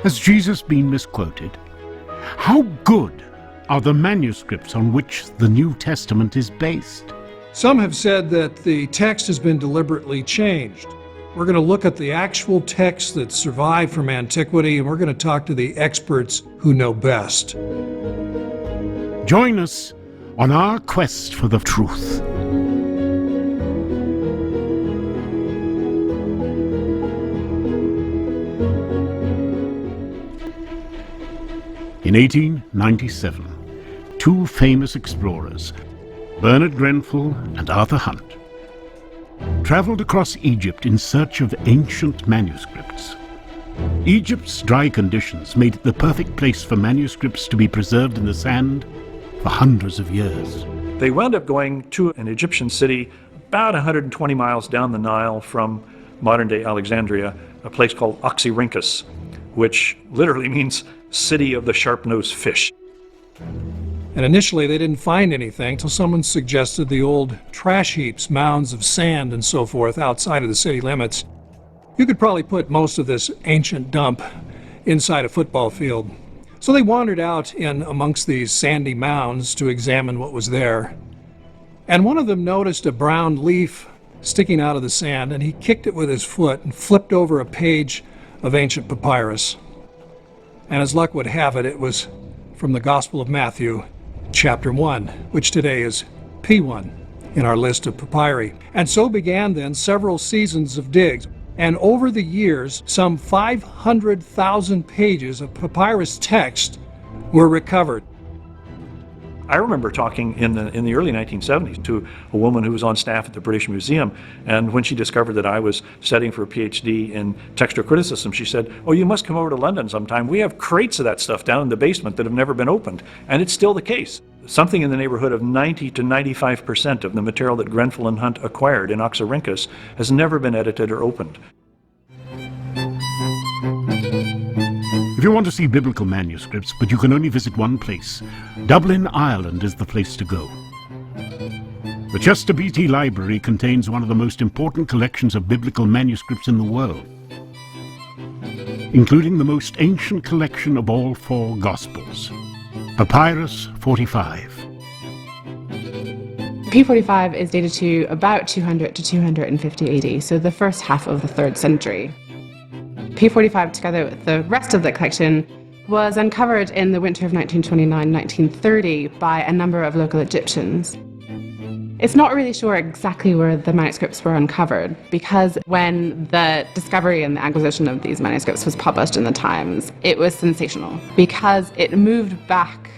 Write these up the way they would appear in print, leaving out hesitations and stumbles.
Has Jesus been misquoted? How good are the manuscripts on which the New Testament is based? Some have said that the text has been deliberately changed. We're going to look at the actual texts that survive from antiquity, and we're going to talk to the experts who know best. Join us on our quest for the truth. In 1897, two famous explorers, Bernard Grenfell and Arthur Hunt, traveled across Egypt in search of ancient manuscripts. Egypt's dry conditions made it the perfect place for manuscripts to be preserved in the sand for hundreds of years. They wound up going to an Egyptian city about 120 miles down the Nile from modern-day Alexandria, a place called Oxyrhynchus, which literally means city of the sharp-nosed fish. And initially they didn't find anything until someone suggested the old trash heaps, mounds of sand and so forth outside of the city limits. You could probably put most of this ancient dump inside a football field. So they wandered out in amongst these sandy mounds to examine what was there. And one of them noticed a brown leaf sticking out of the sand, and he kicked it with his foot and flipped over a page of ancient papyrus. And as luck would have it, it was from the Gospel of Matthew, chapter 1, which today is P1 in our list of papyri. And so began then several seasons of digs. And over the years, some 500,000 pages of papyrus text were recovered. I remember talking in the early 1970s to a woman who was on staff at the British Museum, and when she discovered that I was studying for a PhD in textual criticism, she said, "Oh, you must come over to London sometime. We have crates of that stuff down in the basement that have never been opened." And it's still the case. Something in the neighborhood of 90 to 95% of the material that Grenfell and Hunt acquired in Oxyrhynchus has never been edited or opened. If you want to see biblical manuscripts, but you can only visit one place, Dublin, Ireland is the place to go. The Chester Beatty Library contains one of the most important collections of biblical manuscripts in the world, including the most ancient collection of all four Gospels, Papyrus 45. P45 is dated to about 200 to 250 AD, so the first half of the 3rd century. P45, together with the rest of the collection, was uncovered in the winter of 1929-1930 by a number of local Egyptians. It's not really sure exactly where the manuscripts were uncovered, because when the discovery and the acquisition of these manuscripts was published in the Times, it was sensational, because it moved back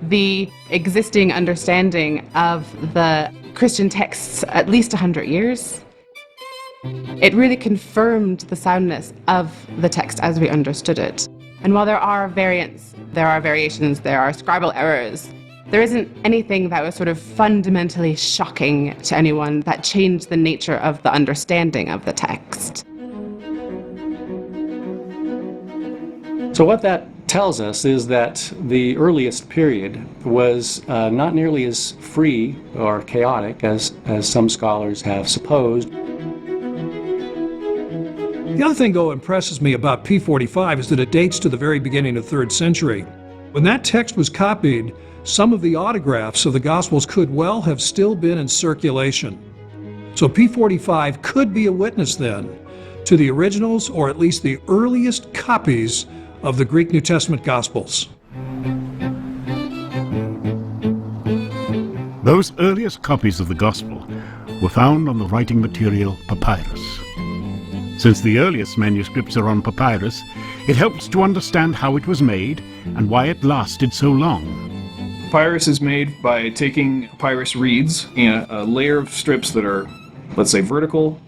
the existing understanding of the Christian texts at least 100 years. It really confirmed the soundness of the text as we understood it. And while there are variants, there are variations, there are scribal errors, there isn't anything that was sort of fundamentally shocking to anyone that changed the nature of the understanding of the text. So what that tells us is that the earliest period was not nearly as free or chaotic as some scholars have supposed. The other thing, though, impresses me about P45 is that it dates to the very beginning of 3rd century. When that text was copied, some of the autographs of the Gospels could well have still been in circulation. So P45 could be a witness then to the originals, or at least the earliest copies of the Greek New Testament Gospels. Those earliest copies of the Gospel were found on the writing material papyrus. Since the earliest manuscripts are on papyrus, it helps to understand how it was made and why it lasted so long. Papyrus is made by taking papyrus reeds in a layer of strips that are, let's say, vertical,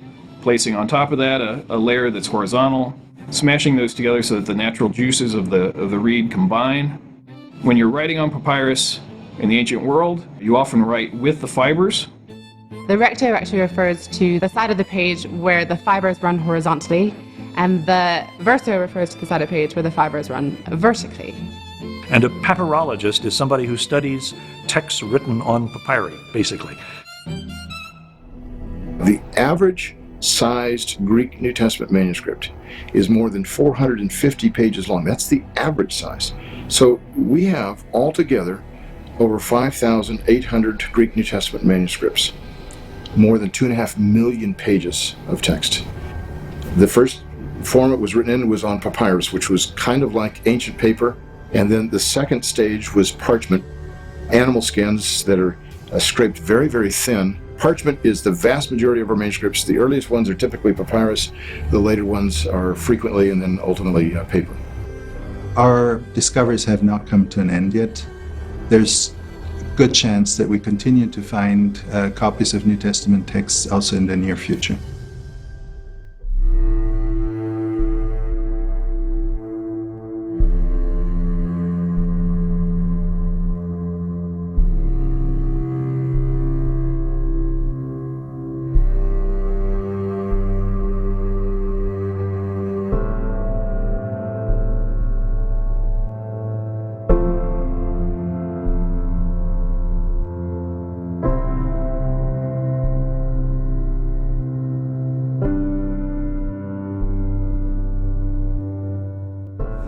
placing on top of that a layer that's horizontal, smashing those together so that the natural juices of the reed combine. When you're writing on papyrus in the ancient world, you often write with the fibers. The recto actually refers to the side of the page where the fibers run horizontally, and the verso refers to the side of the page where the fibers run vertically. And a papyrologist is somebody who studies texts written on papyri, basically. The average sized Greek New Testament manuscript is more than 450 pages long. That's the average size. So we have altogether over 5,800 Greek New Testament manuscripts, more than 2.5 million pages of text. The first form it was written in was on papyrus, which was kind of like ancient paper, and then the second stage was parchment, animal skins that are scraped very, very thin. Parchment is the vast majority of our manuscripts. The earliest ones are typically papyrus, the later ones are frequently and then ultimately paper. Our discoveries have not come to an end yet. There's a good chance that we continue to find copies of New Testament texts also in the near future.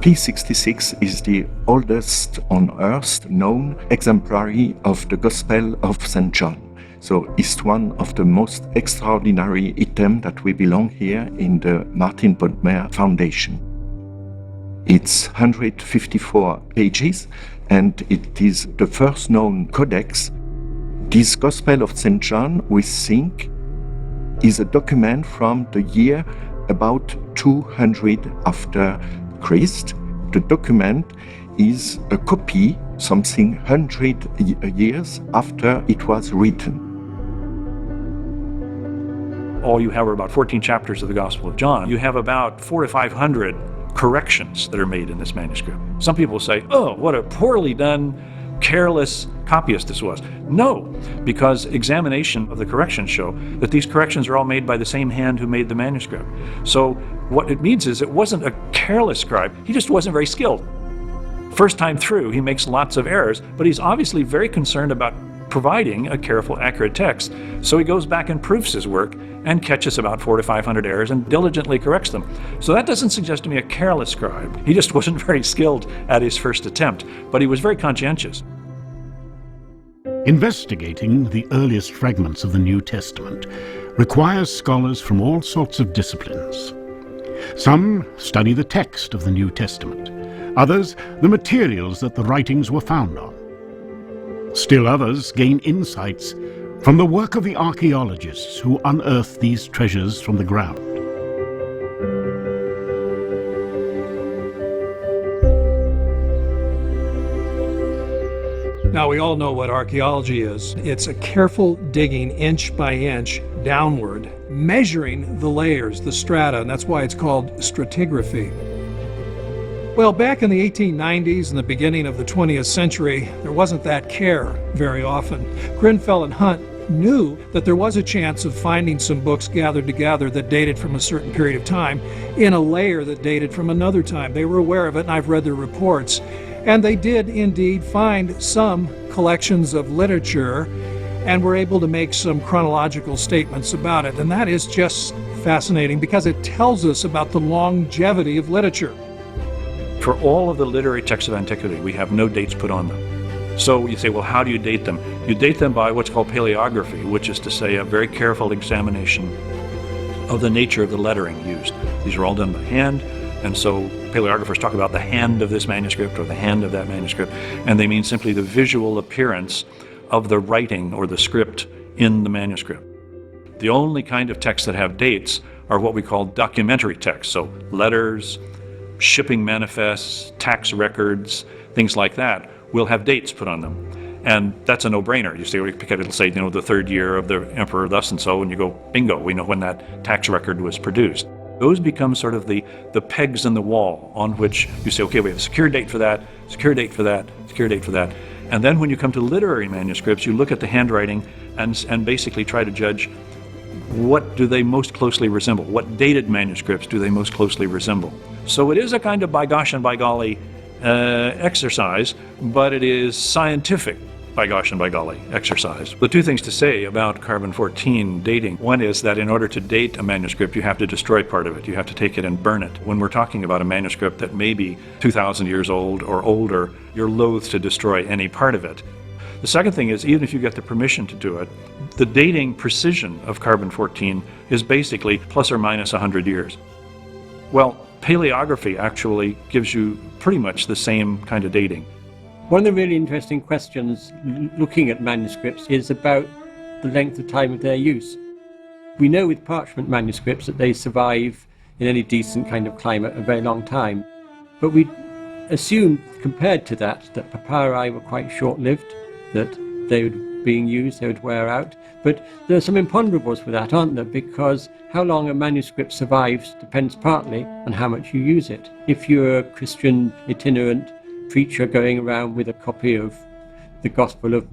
P66 is the oldest on earth known exemplary of the Gospel of St. John. So it's one of the most extraordinary items that we belong here in the Martin Bodmer Foundation. It's 154 pages and it is the first known codex. This Gospel of St. John, we think, is a document from the year about 200 after Christ. The document is a copy, something 100 years after it was written. All you have are about 14 chapters of the Gospel of John. You have about 400 to 500 corrections that are made in this manuscript. Some people say, oh, what a poorly done, careless copyist this was. No, because examination of the corrections show that these corrections are all made by the same hand who made the manuscript. So what it means is it wasn't a careless scribe, he just wasn't very skilled. First time through, he makes lots of errors, but he's obviously very concerned about providing a careful, accurate text. So he goes back and proofs his work and catches about 400 to 500 errors and diligently corrects them. So that doesn't suggest to me a careless scribe. He just wasn't very skilled at his first attempt, but he was very conscientious. Investigating the earliest fragments of the New Testament requires scholars from all sorts of disciplines. Some study the text of the New Testament, others the materials that the writings were found on. Still others gain insights from the work of the archaeologists who unearthed these treasures from the ground. Now, we all know what archaeology is. It's a careful digging inch by inch downward, measuring the layers, the strata, and that's why it's called stratigraphy. Well, back in the 1890s and the beginning of the 20th century, there wasn't that care very often. Grenfell and Hunt knew that there was a chance of finding some books gathered together that dated from a certain period of time in a layer that dated from another time. They were aware of it, and I've read their reports. And they did indeed find some collections of literature and were able to make some chronological statements about it. And that is just fascinating because it tells us about the longevity of literature. For all of the literary texts of antiquity, we have no dates put on them. So you say, well, how do you date them? You date them by what's called paleography, which is to say a very careful examination of the nature of the lettering used. These are all done by hand. And so paleographers talk about the hand of this manuscript or the hand of that manuscript, and they mean simply the visual appearance of the writing or the script in the manuscript. The only kind of texts that have dates are what we call documentary texts, so letters, shipping manifests, tax records, things like that will have dates put on them. And that's a no-brainer. You see, we pick it, it'll say, the 3rd year of the emperor thus and so, and you go, bingo, we know when that tax record was produced. Those become sort of the pegs in the wall on which you say, okay, we have a secure date for that, secure date for that, secure date for that. And then when you come to literary manuscripts, you look at the handwriting and basically try to judge what do they most closely resemble? What dated manuscripts do they most closely resemble? So it is a kind of by gosh and by golly exercise, but it is scientific by gosh and by golly exercise. The two things to say about carbon-14 dating. One is that in order to date a manuscript, you have to destroy part of it. You have to take it and burn it. When we're talking about a manuscript that may be 2,000 years old or older, you're loath to destroy any part of it. The second thing is, even if you get the permission to do it, the dating precision of carbon-14 is basically plus or minus 100 years. Well, paleography actually gives you pretty much the same kind of dating. One of the really interesting questions looking at manuscripts is about the length of time of their use. We know with parchment manuscripts that they survive in any decent kind of climate a very long time. But we assume, compared to that papyri were quite short-lived, that they would being used, they would wear out. But there are some imponderables with that, aren't there? Because how long a manuscript survives depends partly on how much you use it. If you're a Christian itinerant preacher going around with a copy of the Gospel of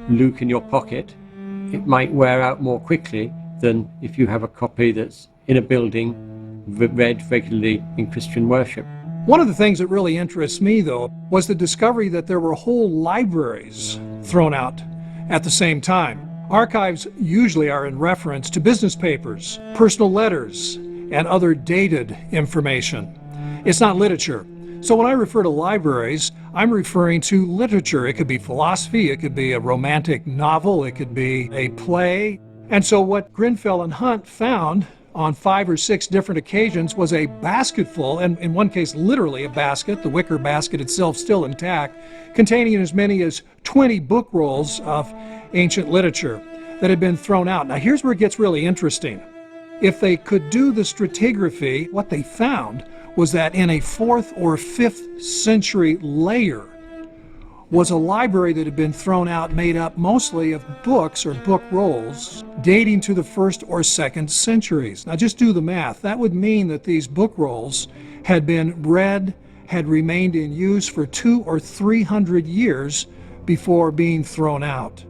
Luke in your pocket, it might wear out more quickly than if you have a copy that's in a building read regularly in Christian worship. One of the things that really interests me, though, was the discovery that there were whole libraries thrown out at the same time. Archives usually are in reference to business papers, personal letters, and other dated information. It's not literature. So when I refer to libraries, I'm referring to literature. It could be philosophy, it could be a romantic novel, it could be a play. And so what Grenfell and Hunt found on 5 or 6 different occasions was a basketful, and in one case literally a basket, the wicker basket itself still intact, containing as many as 20 book rolls of ancient literature that had been thrown out. Now here's where it gets really interesting. If they could do the stratigraphy, what they found was that in a 4th or 5th century layer was a library that had been thrown out made up mostly of books or book rolls dating to the 1st or 2nd centuries. Now just do the math. That would mean that these book rolls had been read, had remained in use for 200 or 300 years before being thrown out.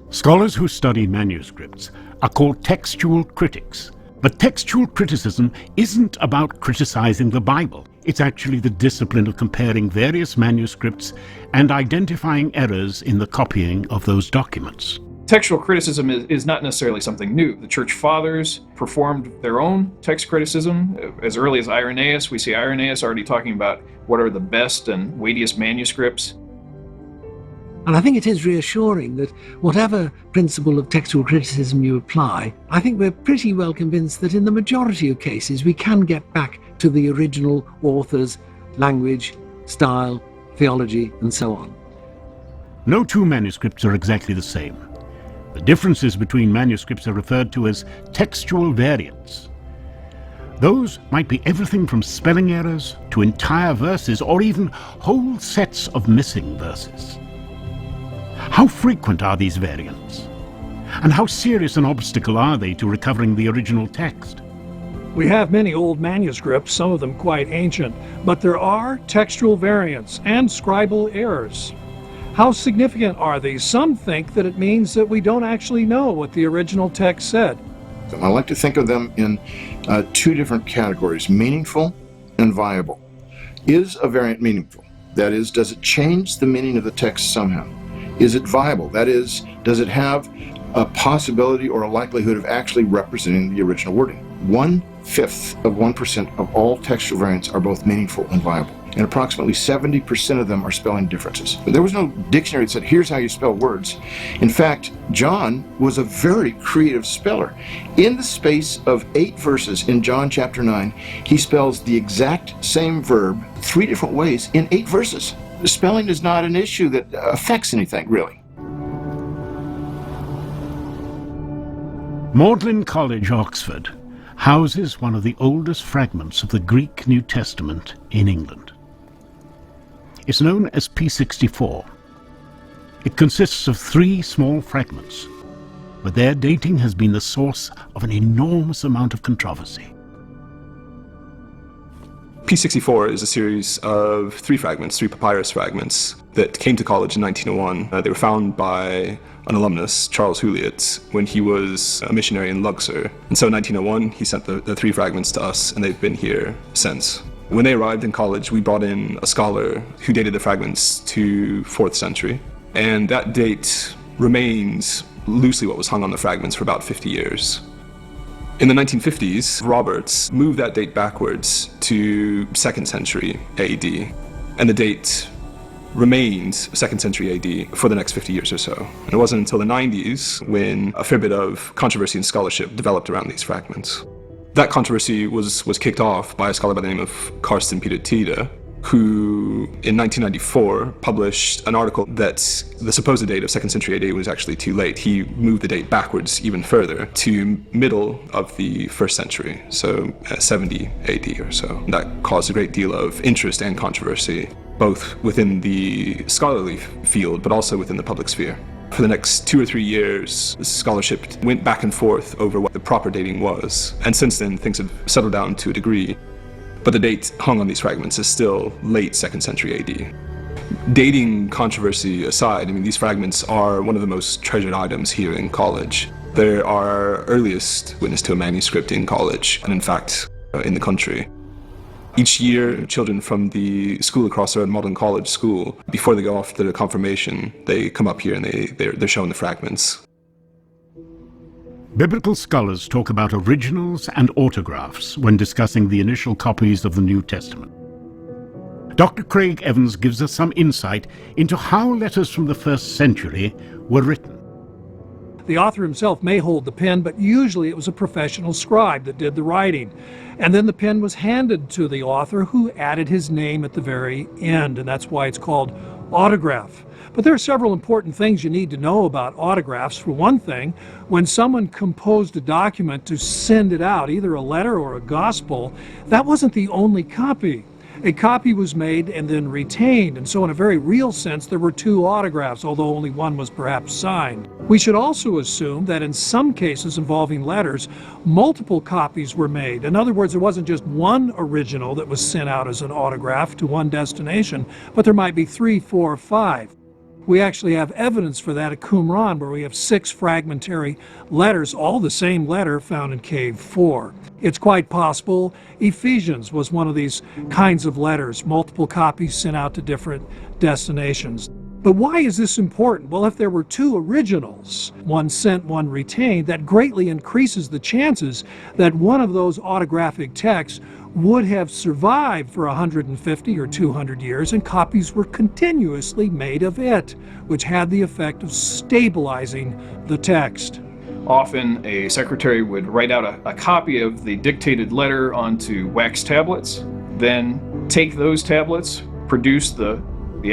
Scholars who study manuscripts are called textual critics. But textual criticism isn't about criticizing the Bible. It's actually the discipline of comparing various manuscripts and identifying errors in the copying of those documents. Textual criticism is not necessarily something new. The church fathers performed their own text criticism. As early as Irenaeus, we see Irenaeus already talking about what are the best and weightiest manuscripts. And I think it is reassuring that whatever principle of textual criticism you apply, I think we're pretty well convinced that in the majority of cases we can get back to the original author's language, style, theology, and so on. No two manuscripts are exactly the same. The differences between manuscripts are referred to as textual variants. Those might be everything from spelling errors to entire verses or even whole sets of missing verses. How frequent are these variants? And how serious an obstacle are they to recovering the original text? We have many old manuscripts, some of them quite ancient, but there are textual variants and scribal errors. How significant are these? Some think that it means that we don't actually know what the original text said. I like to think of them in 2 different categories, meaningful and viable. Is a variant meaningful? That is, does it change the meaning of the text somehow? Is it viable? That is, does it have a possibility or a likelihood of actually representing the original wording? 1/5 of 1% of all textual variants are both meaningful and viable, and approximately 70% of them are spelling differences. There was no dictionary that said, here's how you spell words. In fact, John was a very creative speller. In the space of 8 verses in John chapter 9, he spells the exact same verb 3 different ways in 8 verses. The spelling is not an issue that affects anything, really. Magdalen College, Oxford, houses one of the oldest fragments of the Greek New Testament in England. It's known as P64. It consists of 3 small fragments, but their dating has been the source of an enormous amount of controversy. P64 is a series of 3 papyrus fragments that came to college in 1901. They were found by an alumnus, Charles Huliot, when he was a missionary in Luxor. And so in 1901, he sent the 3 fragments to us, and they've been here since. When they arrived in college, we brought in a scholar who dated the fragments to 4th century. and that date remains loosely what was hung on the fragments for about 50 years. In the 1950s, Roberts moved that date backwards to 2nd century AD, and the date remained 2nd century AD for the next 50 years or so. And it wasn't until the 90s when a fair bit of controversy and scholarship developed around these fragments. That controversy was kicked off by a scholar by the name of Carsten Peter Tiede, who in 1994 published an article that the supposed date of 2nd century AD was actually too late. He moved the date backwards even further to middle of the 1st century, so 70 AD or so. That caused a great deal of interest and controversy, both within the scholarly field but also within the public sphere. For the next 2 or 3 years, scholarship went back and forth over what the proper dating was, and since then things have settled down to a degree. But the date hung on these fragments is still late 2nd century AD. Dating controversy aside, I mean, these fragments are one of the most treasured items here in college. They're our earliest witness to a manuscript in college, and in fact, in the country. Each year, children from the school across our Malden College school, before they go off to their confirmation, they come up here and they're shown the fragments. Biblical scholars talk about originals and autographs when discussing the initial copies of the New Testament. Dr. Craig Evans gives us some insight into how letters from the 1st century were written. The author himself may hold the pen, but usually it was a professional scribe that did the writing. And then the pen was handed to the author, who added his name at the very end, and that's why it's called autograph. But there are several important things you need to know about autographs. For one thing, when someone composed a document to send it out, either a letter or a gospel, that wasn't the only copy. A copy was made and then retained, and so in a very real sense there were 2 autographs, although only one was perhaps signed. We should also assume that in some cases involving letters, multiple copies were made. In other words, there wasn't just one original that was sent out as an autograph to one destination, but there might be 3, 4, 5. We actually have evidence for that at Qumran, where we have 6 fragmentary letters, all the same letter, found in Cave 4. It's quite possible Ephesians was one of these kinds of letters, multiple copies sent out to different destinations. But why is this important? Well, if there were 2 originals, one sent, one retained, that greatly increases the chances that one of those autographic texts would have survived for 150 or 200 years, and copies were continuously made of it, which had the effect of stabilizing the text. Often a secretary would write out a copy of the dictated letter onto wax tablets, then take those tablets, produce the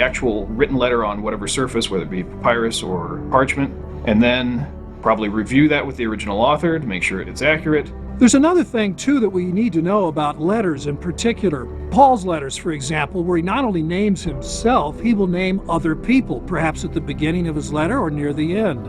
actual written letter on whatever surface, whether it be papyrus or parchment, and then probably review that with the original author to make sure it's accurate. There's another thing, too, that we need to know about letters in particular. Paul's letters, for example, where he not only names himself, he will name other people, perhaps at the beginning of his letter or near the end.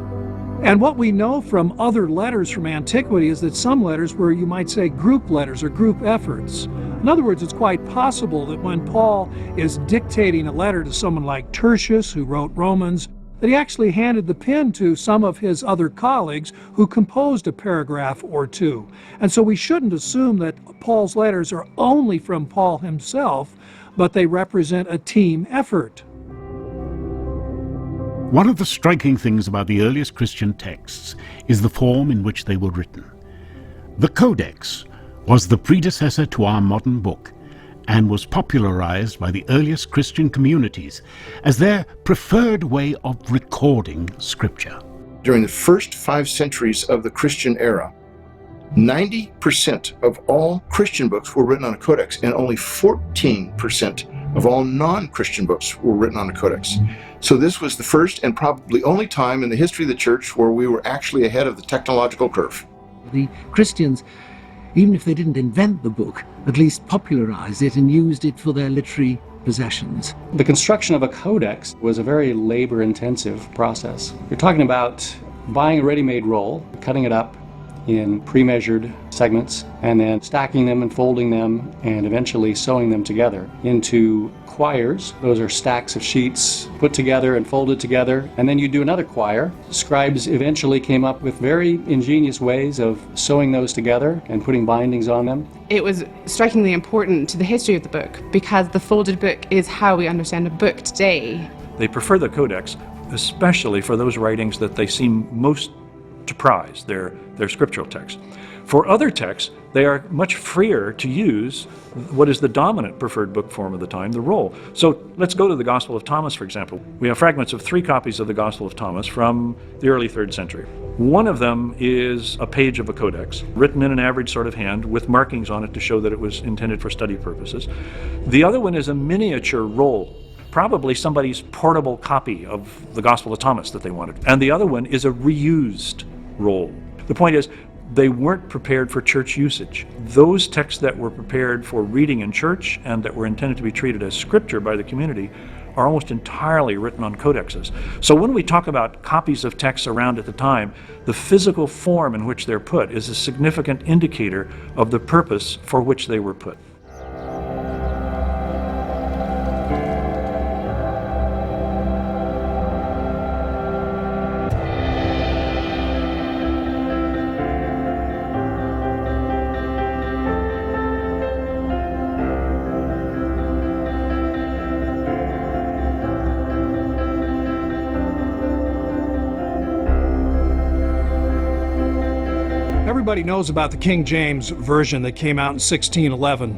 And what we know from other letters from antiquity is that some letters were, you might say, group letters or group efforts. In other words, it's quite possible that when Paul is dictating a letter to someone like Tertius, who wrote Romans, that he actually handed the pen to some of his other colleagues who composed a paragraph or 2. And so we shouldn't assume that Paul's letters are only from Paul himself, but they represent a team effort. One of the striking things about the earliest Christian texts is the form in which they were written. The Codex was the predecessor to our modern book, and was popularized by the earliest Christian communities as their preferred way of recording Scripture. During the first 5 centuries of the Christian era, 90% of all Christian books were written on a codex, and only 14% of all non-Christian books were written on a codex. So this was the first and probably only time in the history of the church where we were actually ahead of the technological curve. The Christians, even if they didn't invent the book, at least popularized it and used it for their literary possessions. The construction of a codex was a very labor-intensive process. You're talking about buying a ready-made roll, cutting it up in pre-measured segments, and then stacking them and folding them and eventually sewing them together into quires. Those are stacks of sheets put together and folded together, and then you do another quire. Scribes eventually came up with very ingenious ways of sewing those together and putting bindings on them. It was strikingly important to the history of the book because the folded book is how we understand a book today. They prefer the codex especially for those writings that they seem most to prize, their scriptural texts. For other texts, they are much freer to use what is the dominant preferred book form of the time, the roll. So let's go to the Gospel of Thomas, for example. We have fragments of 3 copies of the Gospel of Thomas from the early 3rd century. One of them is a page of a codex, written in an average sort of hand with markings on it to show that it was intended for study purposes. The other one is a miniature roll, probably somebody's portable copy of the Gospel of Thomas that they wanted. And the other one is a reused roll. The point is, they weren't prepared for church usage. Those texts that were prepared for reading in church and that were intended to be treated as scripture by the community are almost entirely written on codexes. So when we talk about copies of texts around at the time, the physical form in which they're put is a significant indicator of the purpose for which they were put. Everybody knows about the King James Version that came out in 1611.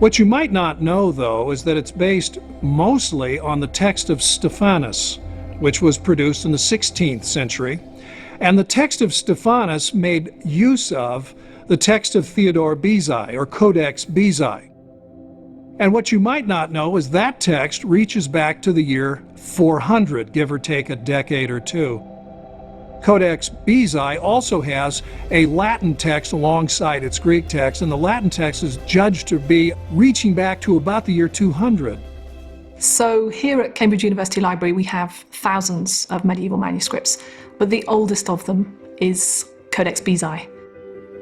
What you might not know, though, is that it's based mostly on the text of Stephanus, which was produced in the 16th century. And the text of Stephanus made use of the text of Theodore Beza, or Codex Beza. And what you might not know is that text reaches back to the year 400, give or take a decade or two. Codex Beza also has a Latin text alongside its Greek text, and the Latin text is judged to be reaching back to about the year 200. So here at Cambridge University Library we have thousands of medieval manuscripts, but the oldest of them is Codex Beza.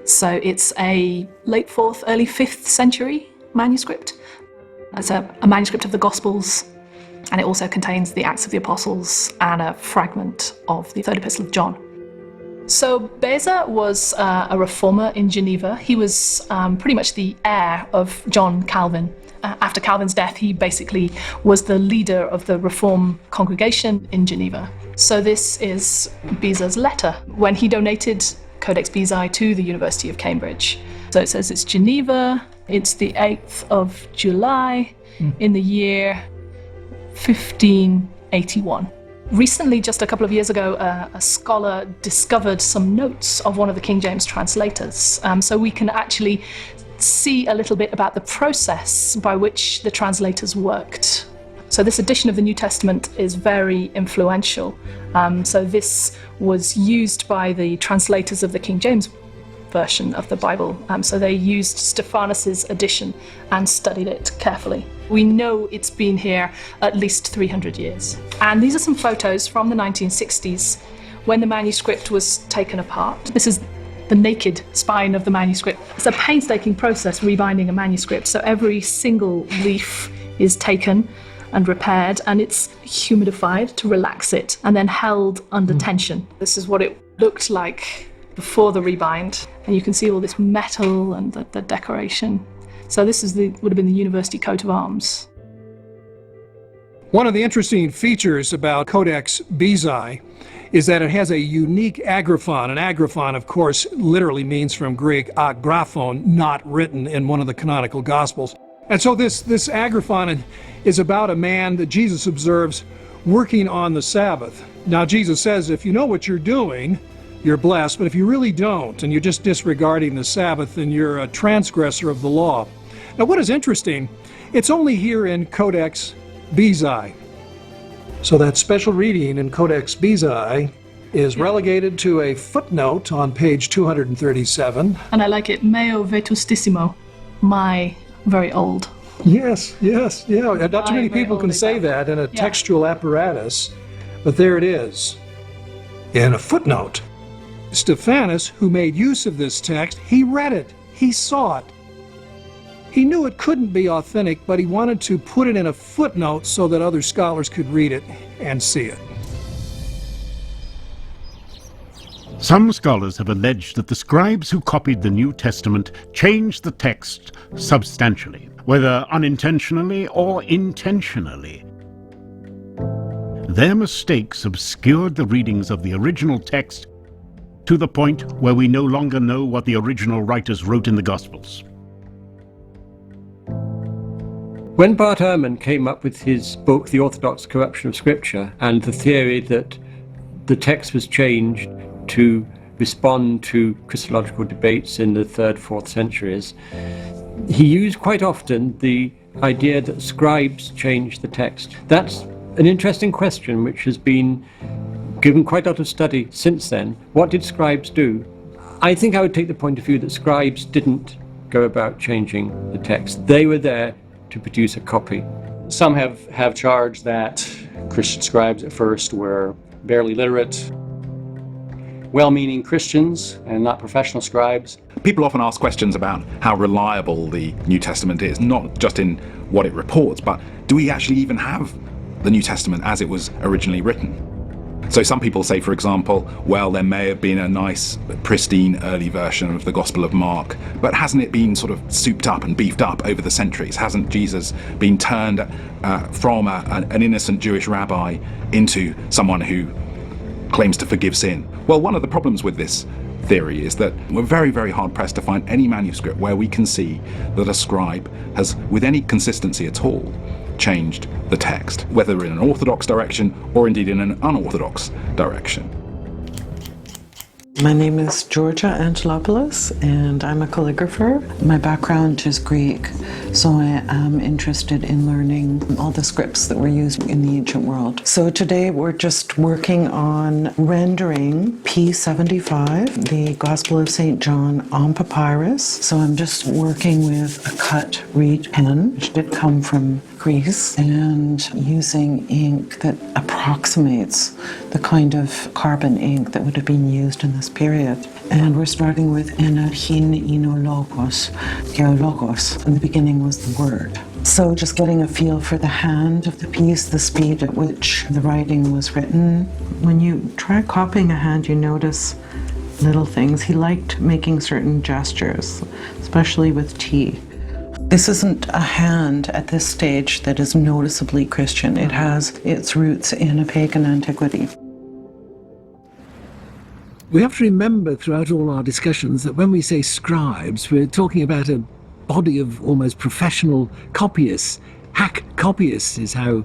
So it's a late 4th, early 5th century manuscript. It's a manuscript of the Gospels, and it also contains the Acts of the Apostles and a fragment of the 3rd Epistle of John. So Beza was a reformer in Geneva. He was pretty much the heir of John Calvin. After Calvin's death, he basically was the leader of the Reform congregation in Geneva. So this is Beza's letter when he donated Codex Beza to the University of Cambridge. So it says it's Geneva, it's the 8th of July in the year 1581. Recently, just a couple of years ago, a scholar discovered some notes of one of the King James translators. So we can actually see a little bit about the process by which the translators worked. So this edition of the New Testament is very influential. So this was used by the translators of the King James version of the Bible. So they used Stephanus's edition and studied it carefully. We know it's been here at least 300 years. And these are some photos from the 1960s when the manuscript was taken apart. This is the naked spine of the manuscript. It's a painstaking process rebinding a manuscript. So every single leaf is taken and repaired, and it's humidified to relax it and then held under tension. This is what it looked like before the rebind, and you can see all this metal and the decoration. So this is would have been the university coat of arms. One of the interesting features about Codex Beza is that it has a unique agraphon. An agraphon, of course, literally means from Greek agraphon, not written in one of the canonical Gospels. And so this agraphon is about a man that Jesus observes working on the Sabbath. Now Jesus says, if you know what you're doing, you're blessed, but if you really don't, and you're just disregarding the Sabbath, then you're a transgressor of the law. Now what is interesting, it's only here in Codex Beza. So that special reading in Codex Beza is relegated to a footnote on page 237. And I like it, meo vetustissimo, my very old. Yes, yeah. Not too many people can say that in a textual apparatus, but there it is, in a footnote. Stephanus, who made use of this text, he read it, he saw it. He knew it couldn't be authentic, but he wanted to put it in a footnote so that other scholars could read it and see it. Some scholars have alleged that the scribes who copied the New Testament changed the text substantially, whether unintentionally or intentionally. Their mistakes obscured the readings of the original text to the point where we no longer know what the original writers wrote in the Gospels. When Bart Ehrman came up with his book, The Orthodox Corruption of Scripture, and the theory that the text was changed to respond to Christological debates in the 3rd, 4th centuries, he used quite often the idea that scribes changed the text. That's an interesting question which has been given quite a lot of study since then. What did scribes do? I think I would take the point of view that scribes didn't go about changing the text. They were there to produce a copy. Some have charged that Christian scribes at first were barely literate, well-meaning Christians and not professional scribes. People often ask questions about how reliable the New Testament is, not just in what it reports, but do we actually even have the New Testament as it was originally written? So some people say, for example, well, there may have been a nice, pristine early version of the Gospel of Mark, but hasn't it been sort of souped up and beefed up over the centuries? Hasn't Jesus been turned from an innocent Jewish rabbi into someone who claims to forgive sin? Well, one of the problems with this theory is that we're very, very hard pressed to find any manuscript where we can see that a scribe has, with any consistency at all, changed the text, whether in an orthodox direction or indeed in an unorthodox direction. My name is Georgia Angelopoulos, and I'm a calligrapher. My background is Greek, so I am interested in learning all the scripts that were used in the ancient world. So today we're just working on rendering P75, the Gospel of St. John, on papyrus. So I'm just working with a cut reed pen, which did come from Greece, and using ink that approximates the kind of carbon ink that would have been used in this period. And we're starting with enarchin inologos, geologos, and the beginning was the word. So just getting a feel for the hand of the piece, the speed at which the writing was written. When you try copying a hand, you notice little things. He liked making certain gestures, especially with tea. This isn't a hand at this stage that is noticeably Christian. It has its roots in a pagan antiquity. We have to remember throughout all our discussions that when we say scribes, we're talking about a body of almost professional copyists. Hack copyists is how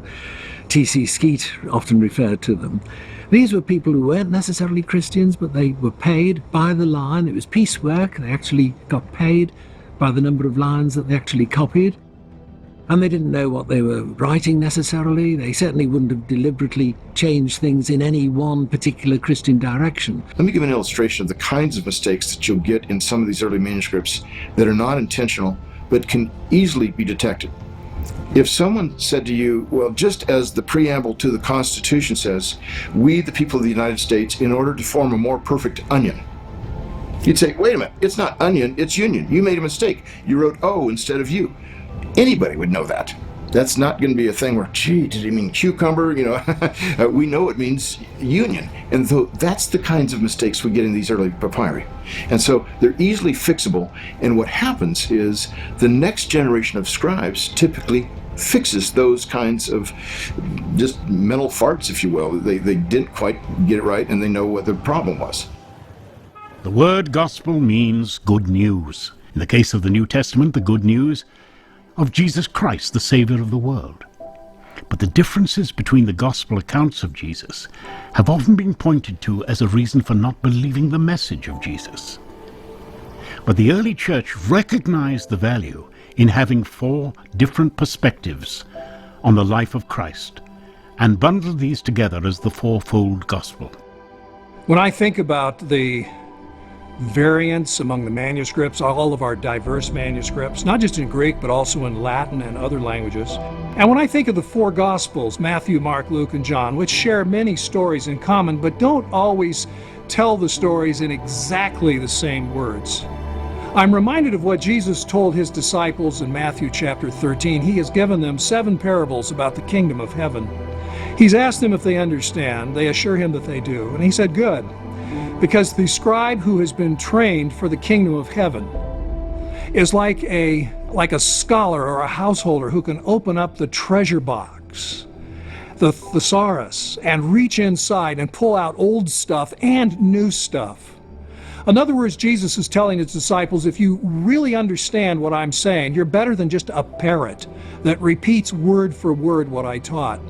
T.C. Skeet often referred to them. These were people who weren't necessarily Christians, but they were paid by the line. It was piecework. They actually got paid by the number of lines that they actually copied. And they didn't know what they were writing necessarily. They certainly wouldn't have deliberately changed things in any one particular Christian direction. Let me give an illustration of the kinds of mistakes that you'll get in some of these early manuscripts that are not intentional, but can easily be detected. If someone said to you, well, just as the preamble to the Constitution says, we, the people of the United States, in order to form a more perfect onion, you'd say, wait a minute, it's not onion, it's union. You made a mistake. You wrote O instead of U. Anybody would know that. That's not going to be a thing where, gee, did he mean cucumber? You know, we know it means union. And so that's the kinds of mistakes we get in these early papyri. And so they're easily fixable. And what happens is the next generation of scribes typically fixes those kinds of just mental farts, if you will. They didn't quite get it right, and they know what the problem was. The word gospel means good news. In the case of the New Testament, the good news of Jesus Christ, the Savior of the world. But the differences between the gospel accounts of Jesus have often been pointed to as a reason for not believing the message of Jesus. But the early church recognized the value in having 4 different perspectives on the life of Christ and bundled these together as the fourfold gospel. When I think about the variants among the manuscripts, all of our diverse manuscripts, not just in Greek, but also in Latin and other languages. And when I think of the 4 Gospels, Matthew, Mark, Luke, and John, which share many stories in common, but don't always tell the stories in exactly the same words, I'm reminded of what Jesus told his disciples in Matthew chapter 13. He has given them 7 parables about the kingdom of heaven. He's asked them if they understand. They assure him that they do. And he said, good. Because the scribe who has been trained for the kingdom of heaven is like a scholar or a householder who can open up the treasure box the thesaurus, and reach inside and pull out old stuff and new stuff. In other words, Jesus is telling his disciples, if you really understand what I'm saying, you're better than just a parrot that repeats word for word what I taught.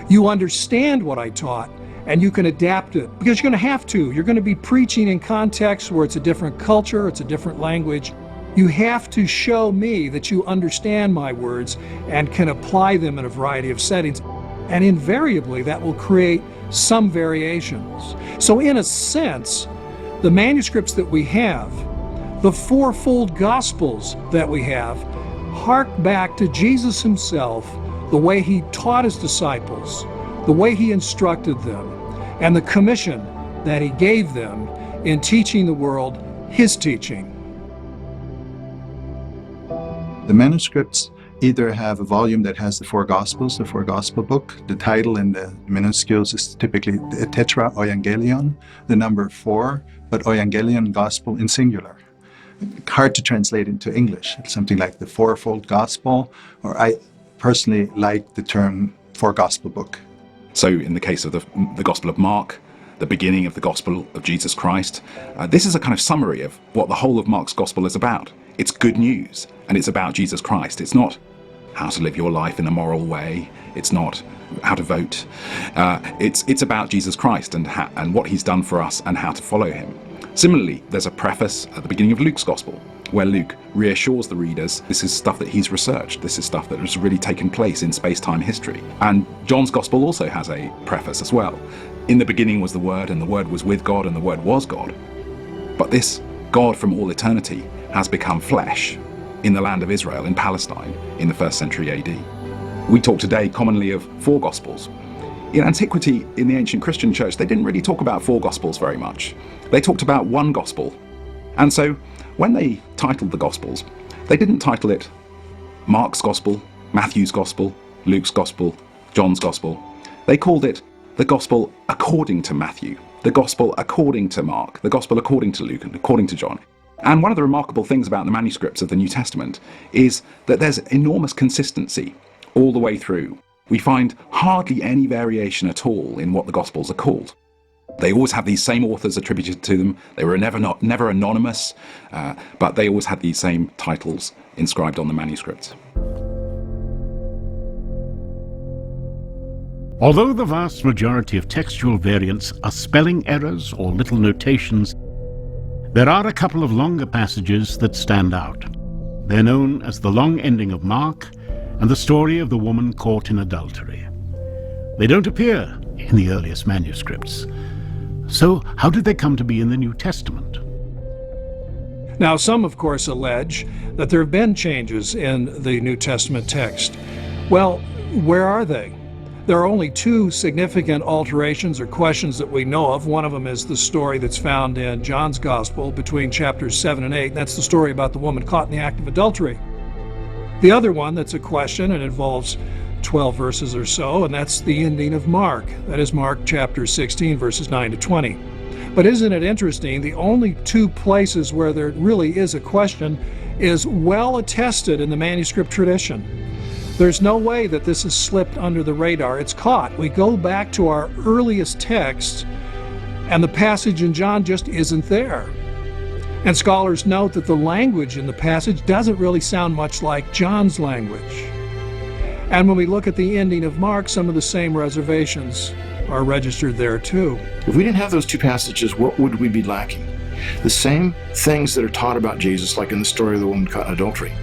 You understand what I taught, and you can adapt it, because you're going to have to. You're going to be preaching in contexts where it's a different culture, it's a different language. You have to show me that you understand my words and can apply them in a variety of settings. And invariably, that will create some variations. So in a sense, the manuscripts that we have, the fourfold gospels that we have, hark back to Jesus himself, the way he taught his disciples, the way he instructed them, and the commission that he gave them in teaching the world his teaching. The manuscripts either have a volume that has the four Gospels, the four Gospel book. The title in the minuscules is typically the Tetra Euangelion, the number 4, but Euangelion, Gospel in singular. Hard to translate into English. It's something like the fourfold Gospel, or I personally like the term four Gospel book. So in the case of the Gospel of Mark, the beginning of the Gospel of Jesus Christ, this is a kind of summary of what the whole of Mark's Gospel is about. It's good news, and it's about Jesus Christ. It's not how to live your life in a moral way. It's not how to vote. It's about Jesus Christ and what he's done for us and how to follow him. Similarly, there's a preface at the beginning of Luke's Gospel, where Luke reassures the readers this is stuff that he's researched, this is stuff that has really taken place in space-time history. And John's Gospel also has a preface as well. In the beginning was the Word, and the Word was with God, and the Word was God. But this God from all eternity has become flesh in the land of Israel, in Palestine, in the 1st century AD. We talk today commonly of four Gospels. In antiquity, in the ancient Christian church, they didn't really talk about four Gospels very much. They talked about one Gospel. And so, when they titled the Gospels, they didn't title it Mark's Gospel, Matthew's Gospel, Luke's Gospel, John's Gospel. They called it the Gospel according to Matthew, the Gospel according to Mark, the Gospel according to Luke, and according to John. And one of the remarkable things about the manuscripts of the New Testament is that there's enormous consistency all the way through. We find hardly any variation at all in what the Gospels are called. They always have these same authors attributed to them. They were never anonymous, but they always had these same titles inscribed on the manuscripts. Although the vast majority of textual variants are spelling errors or little notations, there are a couple of longer passages that stand out. They're known as the long ending of Mark and the story of the woman caught in adultery. They don't appear in the earliest manuscripts. So how did they come to be in the New Testament? Now, some, of course, allege that there have been changes in the New Testament text. Well, where are they? There are only two significant alterations or questions that we know of. One of them is the story that's found in John's Gospel between chapters 7 and 8. That's the story about the woman caught in the act of adultery. The other one that's a question and involves 12 verses or so, and that's the ending of Mark. That is Mark chapter 16, verses 9 to 20. But isn't it interesting, the only two places where there really is a question is well attested in the manuscript tradition. There's no way that this has slipped under the radar. It's caught. We go back to our earliest texts, and the passage in John just isn't there. And scholars note that the language in the passage doesn't really sound much like John's language. And when we look at the ending of Mark, some of the same reservations are registered there too. If we didn't have those two passages, what would we be lacking? The same things that are taught about Jesus, like in the story of the woman caught in adultery,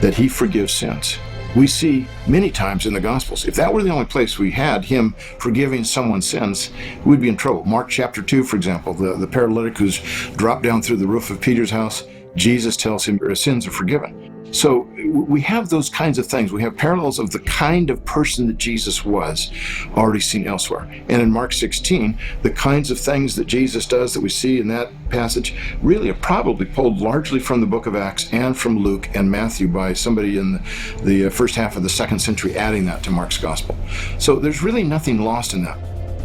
that he forgives sins. We see many times in the Gospels. If that were the only place we had him forgiving someone's sins, we'd be in trouble. Mark chapter 2, for example, the paralytic who's dropped down through the roof of Peter's house, Jesus tells him your sins are forgiven. So we have those kinds of things. We have parallels of the kind of person that Jesus was already seen elsewhere. And in Mark 16, the kinds of things that Jesus does that we see in that passage really are probably pulled largely from the book of Acts and from Luke and Matthew by somebody in the first half of the 2nd century adding that to Mark's gospel. So there's really nothing lost in that.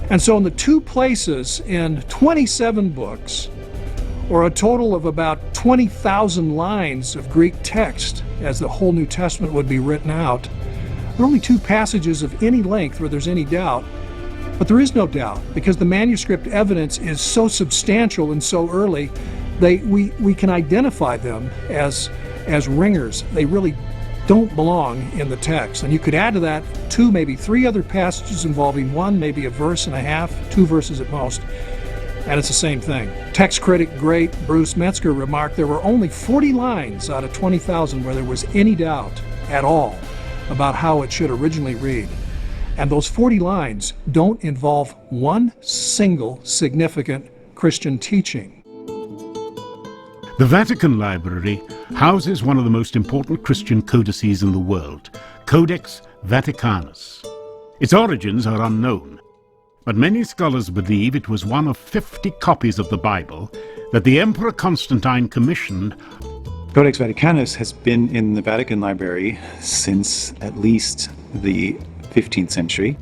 And so in the two places in 27 books, or a total of about 20,000 lines of Greek text, as the whole New Testament would be written out, There are only 2 passages of any length where there's any doubt, but there is no doubt because the manuscript evidence is so substantial and so early, we can identify them as ringers. They really don't belong in the text. And you could add to that 2, maybe 3 other passages involving 1, maybe a verse and a half, 2 verses at most, and it's the same thing. Text critic great Bruce Metzger remarked there were only 40 lines out of 20,000 where there was any doubt at all about how it should originally read. And those 40 lines don't involve one single significant Christian teaching. The Vatican Library houses one of the most important Christian codices in the world, Codex Vaticanus. Its origins are unknown, but many scholars believe it was one of 50 copies of the Bible that the Emperor Constantine commissioned. Codex Vaticanus has been in the Vatican Library since at least the 15th century.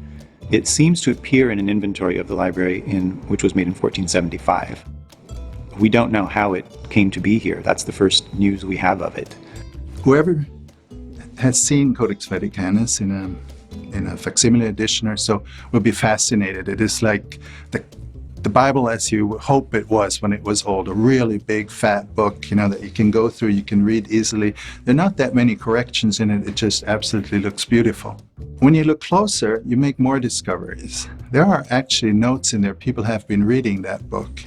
It seems to appear in an inventory of the library which was made in 1475. We don't know how it came to be here. That's the first news we have of it. Whoever has seen Codex Vaticanus in a facsimile edition or so will be fascinated. It is like the Bible as you hope it was when it was old, a really big fat book, that you can go through, you can read easily. There are not that many corrections in it. It just absolutely looks beautiful. When you look closer, you make more discoveries. There are actually notes in there. People have been reading that book,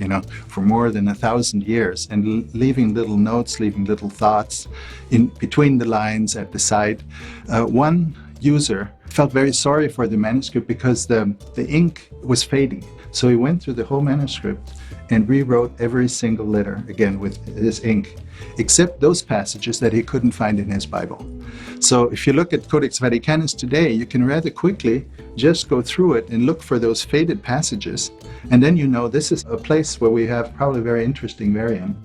for more than 1,000 years and leaving little notes, leaving little thoughts in between the lines at the side. One user felt very sorry for the manuscript because the ink was fading. So he went through the whole manuscript and rewrote every single letter again with his ink, except those passages that he couldn't find in his Bible. So if you look at Codex Vaticanus today, you can rather quickly just go through it and look for those faded passages. And then this is a place where we have probably a very interesting variant.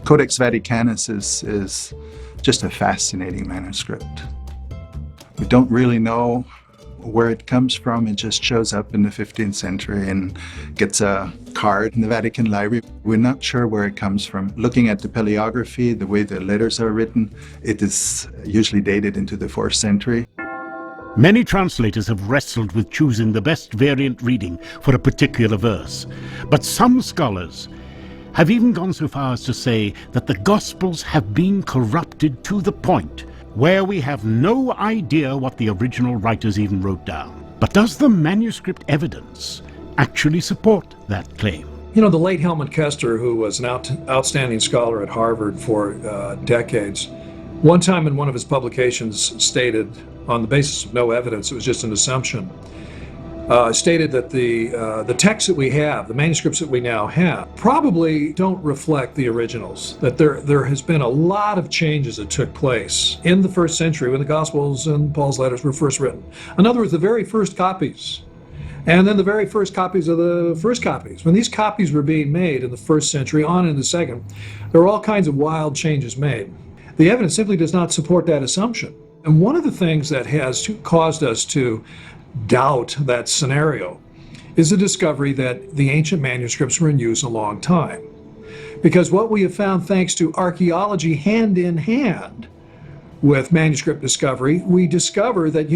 Codex Vaticanus is just a fascinating manuscript. We don't really know where it comes from. It just shows up in the 15th century and gets a card in the Vatican Library. We're not sure where it comes from. Looking at the paleography, the way the letters are written, it is usually dated into the 4th century. Many translators have wrestled with choosing the best variant reading for a particular verse, but some scholars have even gone so far as to say that the Gospels have been corrupted to the point where we have no idea what the original writers even wrote down. But does the manuscript evidence actually support that claim? The late Helmut Kester, who was an outstanding scholar at Harvard for decades, one time in one of his publications stated, on the basis of no evidence, it was just an assumption, stated that the texts that we have, the manuscripts that we now have, probably don't reflect the originals, that there has been a lot of changes that took place in the 1st century when the Gospels and Paul's letters were first written. In other words, the very first copies, and then the very first copies of the first copies. When these copies were being made in the 1st century, on in the 2nd, there were all kinds of wild changes made. The evidence simply does not support that assumption. And one of the things that has caused us to doubt that scenario is the discovery that the ancient manuscripts were in use a long time. Because what we have found, thanks to archaeology hand in hand with manuscript discovery, we discover that,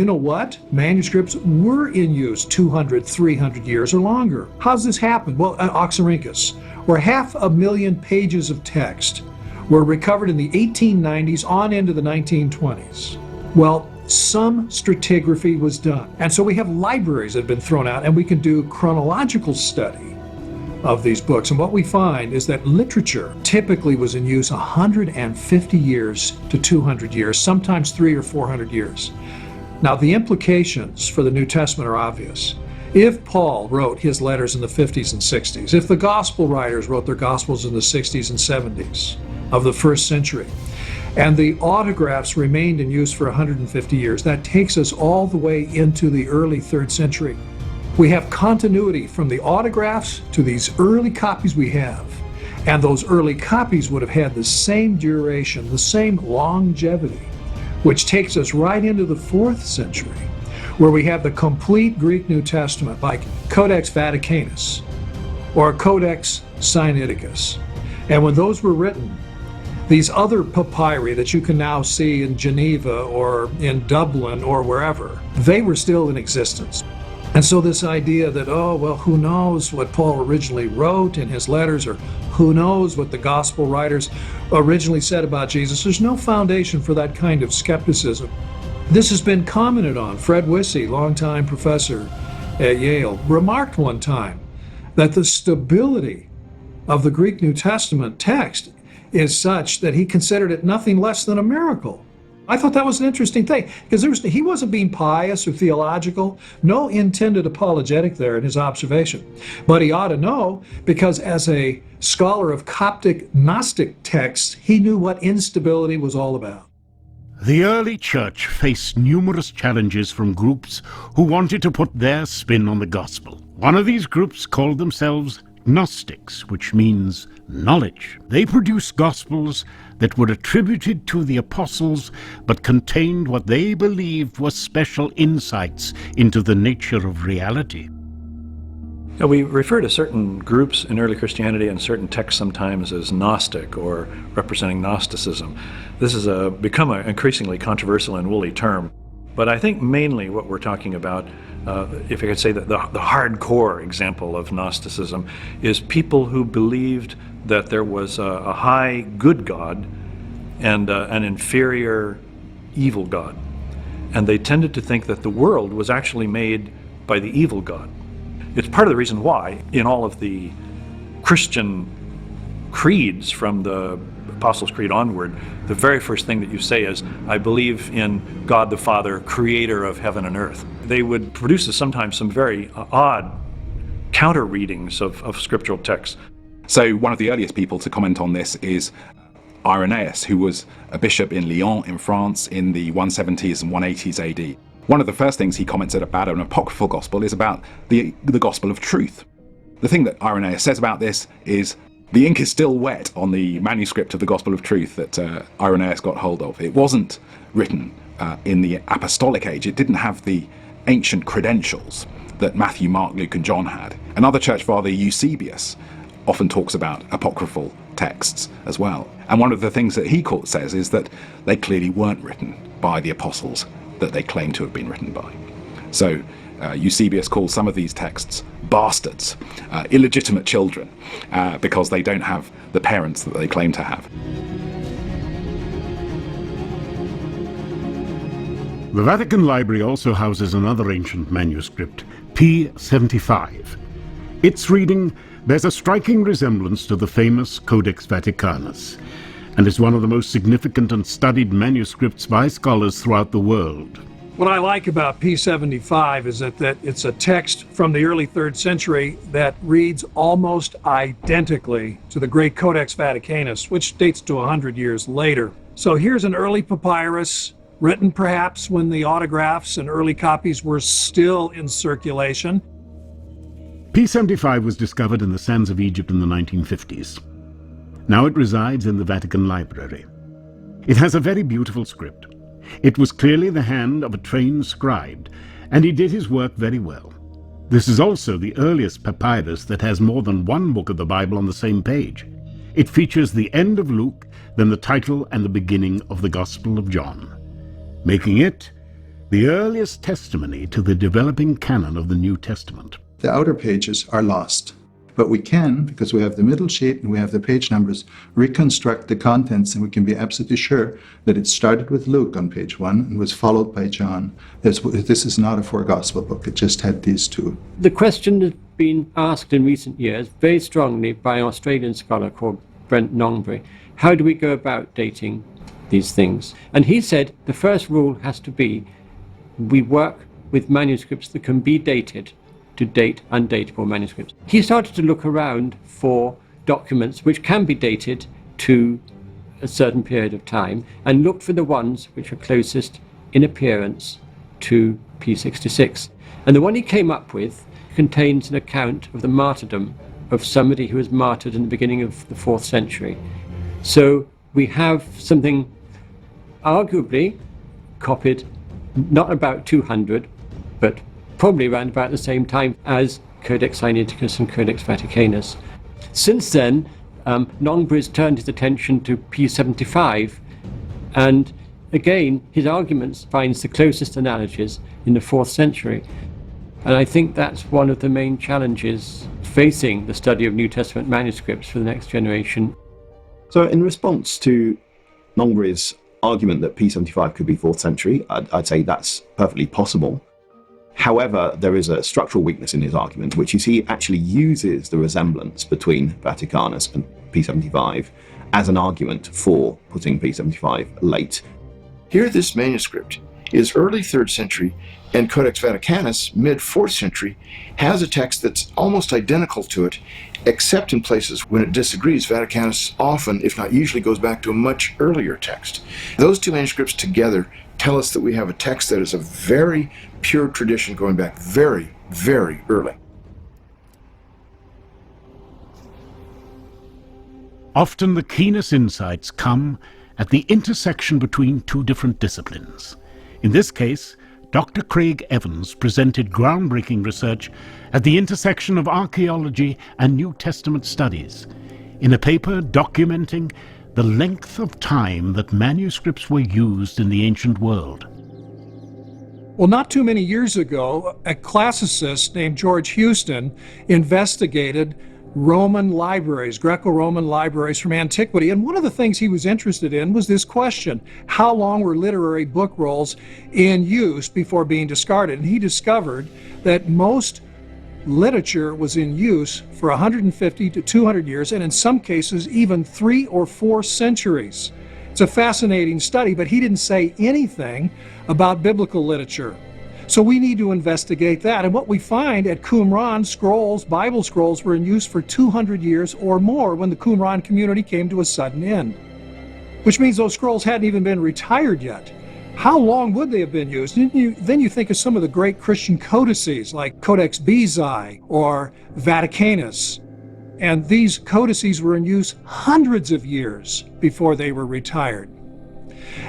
manuscripts were in use 200, 300 years or longer. How's this happen? Well, Oxyrhynchus, where 500,000 pages of text were recovered in the 1890s on into the 1920s. Well, some stratigraphy was done. And so we have libraries that have been thrown out, and we can do chronological study of these books. And what we find is that literature typically was in use 150 years to 200 years, sometimes 300 or 400 years. Now, the implications for the New Testament are obvious. If Paul wrote his letters in the 50s and 60s, if the gospel writers wrote their gospels in the 60s and 70s of the 1st century, and the autographs remained in use for 150 years. That takes us all the way into the early 3rd century. We have continuity from the autographs to these early copies we have. And those early copies would have had the same duration, the same longevity, which takes us right into the 4th century, where we have the complete Greek New Testament, like Codex Vaticanus or Codex Sinaiticus. And when those were written, these other papyri that you can now see in Geneva or in Dublin or wherever, they were still in existence. And so this idea that, oh, well, who knows what Paul originally wrote in his letters, or who knows what the gospel writers originally said about Jesus, there's no foundation for that kind of skepticism. This has been commented on. Fred Wissey, longtime professor at Yale, remarked one time that the stability of the Greek New Testament text is such that he considered it nothing less than a miracle. I thought that was an interesting thing, because he wasn't being pious or theological, no intended apologetic there in his observation. But he ought to know, because as a scholar of Coptic Gnostic texts, he knew what instability was all about. The early church faced numerous challenges from groups who wanted to put their spin on the gospel. One of these groups called themselves Gnostics, which means knowledge. They produced gospels that were attributed to the apostles, but contained what they believed were special insights into the nature of reality. Now, we refer to certain groups in early Christianity and certain texts sometimes as Gnostic or representing Gnosticism. This has become an increasingly controversial and woolly term. But I think mainly what we're talking about, if I could say that the hardcore example of Gnosticism, is people who believed that there was a high good God and an inferior evil God. And they tended to think that the world was actually made by the evil God. It's part of the reason why in all of the Christian creeds from the Apostles' Creed onward, the very first thing that you say is, I believe in God the Father, creator of heaven and earth. They would produce sometimes some very odd counter readings of scriptural texts. So one of the earliest people to comment on this is Irenaeus, who was a bishop in Lyon in France in the 170s and 180s AD. One of the first things he commented about an apocryphal gospel is about the gospel of truth. The thing that Irenaeus says about this is the ink is still wet on the manuscript of the gospel of truth that Irenaeus got hold of. It wasn't written in the apostolic age. It didn't have the ancient credentials that Matthew, Mark, Luke and John had. Another church father, Eusebius, often talks about apocryphal texts as well. And one of the things that he says is that they clearly weren't written by the apostles that they claim to have been written by. So Eusebius calls some of these texts bastards, illegitimate children, because they don't have the parents that they claim to have. The Vatican Library also houses another ancient manuscript, P75. Its reading bears a striking resemblance to the famous Codex Vaticanus, and is one of the most significant and studied manuscripts by scholars throughout the world. What I like about P75 is that it's a text from the early 3rd century that reads almost identically to the great Codex Vaticanus, which dates to 100 years later. So here's an early papyrus, written perhaps when the autographs and early copies were still in circulation. P75 was discovered in the sands of Egypt in the 1950s. Now it resides in the Vatican Library. It has a very beautiful script. It was clearly the hand of a trained scribe, and he did his work very well. This is also the earliest papyrus that has more than one book of the Bible on the same page. It features the end of Luke, then the title and the beginning of the Gospel of John, making it the earliest testimony to the developing canon of the New Testament. The outer pages are lost, but we can, because we have the middle sheet and we have the page numbers, reconstruct the contents, and we can be absolutely sure that it started with Luke on page 1 and was followed by John. This is not a four-gospel book, it just had these two. The question has been asked in recent years very strongly by an Australian scholar called Brent Nongbury. How do we go about dating these things? And he said the first rule has to be we work with manuscripts that can be dated to date undatable manuscripts. He started to look around for documents which can be dated to a certain period of time and looked for the ones which were closest in appearance to P66. And the one he came up with contains an account of the martyrdom of somebody who was martyred in the beginning of the 4th century. So we have something arguably copied, not about 200, but probably around about the same time as Codex Sinaiticus and Codex Vaticanus. Since then, Nongbris turned his attention to P75, and again, his arguments finds the closest analogies in the 4th century. And I think that's one of the main challenges facing the study of New Testament manuscripts for the next generation. So in response to Nongbris' argument that P75 could be 4th century, I'd say that's perfectly possible. However, there is a structural weakness in his argument, which is he actually uses the resemblance between Vaticanus and P75 as an argument for putting P75 late. Here, this manuscript is early 3rd century, and Codex Vaticanus, mid 4th century, has a text that's almost identical to it, except in places when it disagrees. Vaticanus often, if not usually, goes back to a much earlier text. Those two manuscripts together tell us that we have a text that is a very pure tradition going back very, very early. Often the keenest insights come at the intersection between two different disciplines. In this case, Dr. Craig Evans presented groundbreaking research at the intersection of archaeology and New Testament studies in a paper documenting the length of time that manuscripts were used in the ancient world. Well, not too many years ago, a classicist named George Houston investigated Roman libraries, Greco-Roman libraries from antiquity. And one of the things he was interested in was this question: how long were literary book rolls in use before being discarded? And he discovered that most literature was in use for 150 to 200 years, and in some cases even 3 or 4 centuries. It's a fascinating study, but he didn't say anything about biblical literature. So we need to investigate that. And what we find at Qumran, scrolls, Bible scrolls, were in use for 200 years or more when the Qumran community came to a sudden end, which means those scrolls hadn't even been retired yet. How long would they have been used? Then you think of some of the great Christian codices like Codex Bezae or Vaticanus. And these codices were in use hundreds of years before they were retired.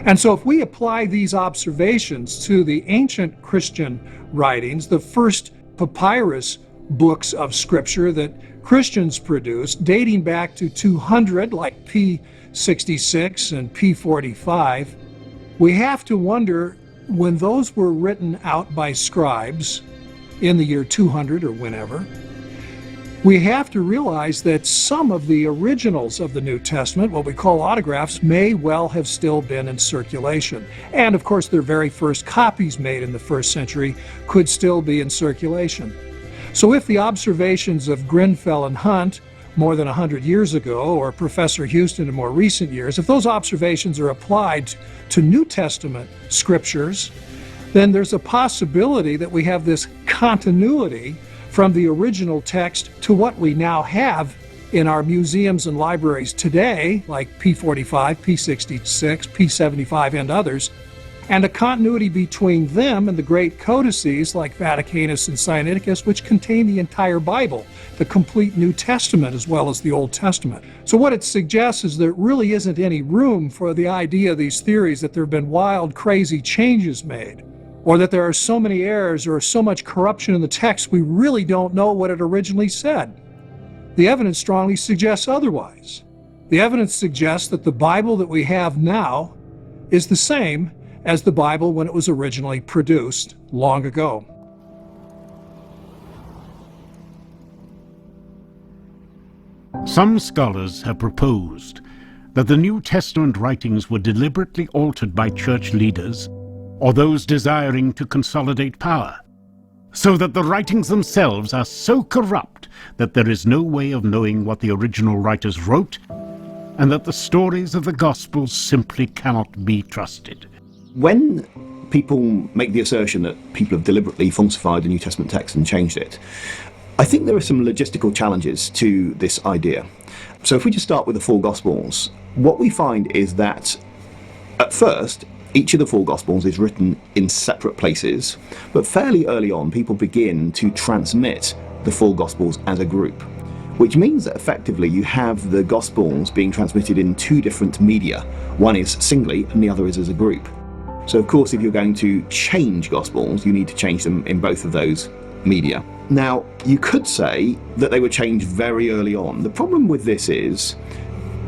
And so if we apply these observations to the ancient Christian writings, the first papyrus books of scripture that Christians produced, dating back to 200, like P66 and P45, we have to wonder, when those were written out by scribes in the year 200 or whenever, we have to realize that some of the originals of the New Testament, what we call autographs, may well have still been in circulation. And of course, their very first copies made in the 1st century could still be in circulation. So if the observations of Grenfell and Hunt more than 100 years ago, or Professor Houston in more recent years, if those observations are applied to New Testament scriptures, then there's a possibility that we have this continuity from the original text to what we now have in our museums and libraries today, like P45, P66, P75, and others, and a continuity between them and the great codices like Vaticanus and Sinaiticus, which contain the entire Bible, the complete New Testament as well as the Old Testament. So what it suggests is there really isn't any room for the idea of these theories that there have been wild, crazy changes made, or that there are so many errors or so much corruption in the text we really don't know what it originally said. The evidence strongly suggests otherwise. The evidence suggests that the Bible that we have now is the same as the Bible when it was originally produced long ago. Some scholars have proposed that the New Testament writings were deliberately altered by church leaders or those desiring to consolidate power, so that the writings themselves are so corrupt that there is no way of knowing what the original writers wrote, and that the stories of the Gospels simply cannot be trusted. When people make the assertion that people have deliberately falsified the New Testament text and changed it, I think there are some logistical challenges to this idea. So if we just start with the 4 Gospels, what we find is that at first, each of the 4 Gospels is written in separate places, but fairly early on people begin to transmit the 4 Gospels as a group, which means that effectively you have the Gospels being transmitted in 2 different media. One is singly and the other is as a group. So of course if you're going to change Gospels, you need to change them in both of those media. Now, you could say that they were changed very early on. The problem with this is,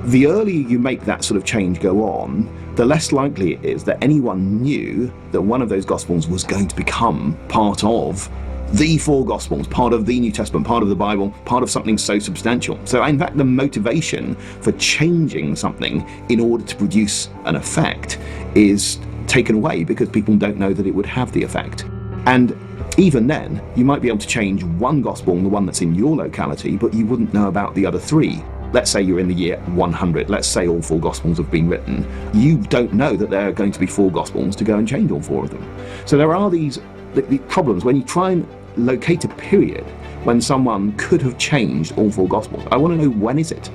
the earlier you make that sort of change go on, the less likely it is that anyone knew that one of those Gospels was going to become part of the four Gospels, part of the New Testament, part of the Bible, part of something so substantial. So in fact, the motivation for changing something in order to produce an effect is taken away because people don't know that it would have the effect. And even then, you might be able to change one Gospel, the one that's in your locality, but you wouldn't know about the other three. Let's say you're in the year 100, let's say all four Gospels have been written. You don't know that there are going to be four Gospels to go and change all four of them. So there are these problems when you try and locate a period when someone could have changed all four Gospels. I want to know, when is it?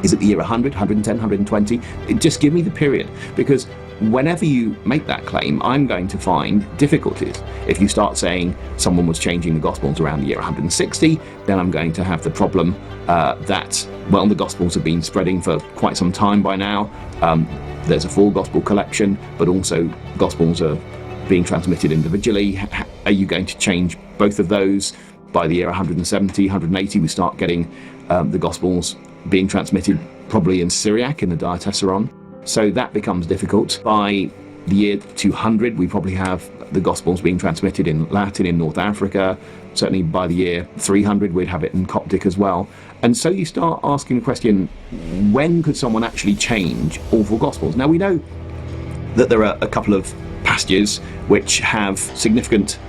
Is it the year 100, 110, 120? Just give me the period, because whenever you make that claim, I'm going to find difficulties. If you start saying someone was changing the Gospels around the year 160, then I'm going to have the problem that, well, the Gospels have been spreading for quite some time by now. There's a full Gospel collection, but also Gospels are being transmitted individually. Are you going to change both of those? By the year 170, 180, we start getting the Gospels being transmitted probably in Syriac, in the Diatessaron. So that becomes difficult. By the year 200, we probably have the Gospels being transmitted in Latin in North Africa. Certainly by the year 300, we'd have it in Coptic as well. And so you start asking the question, when could someone actually change all four Gospels? Now, we know that there are a couple of passages which have significant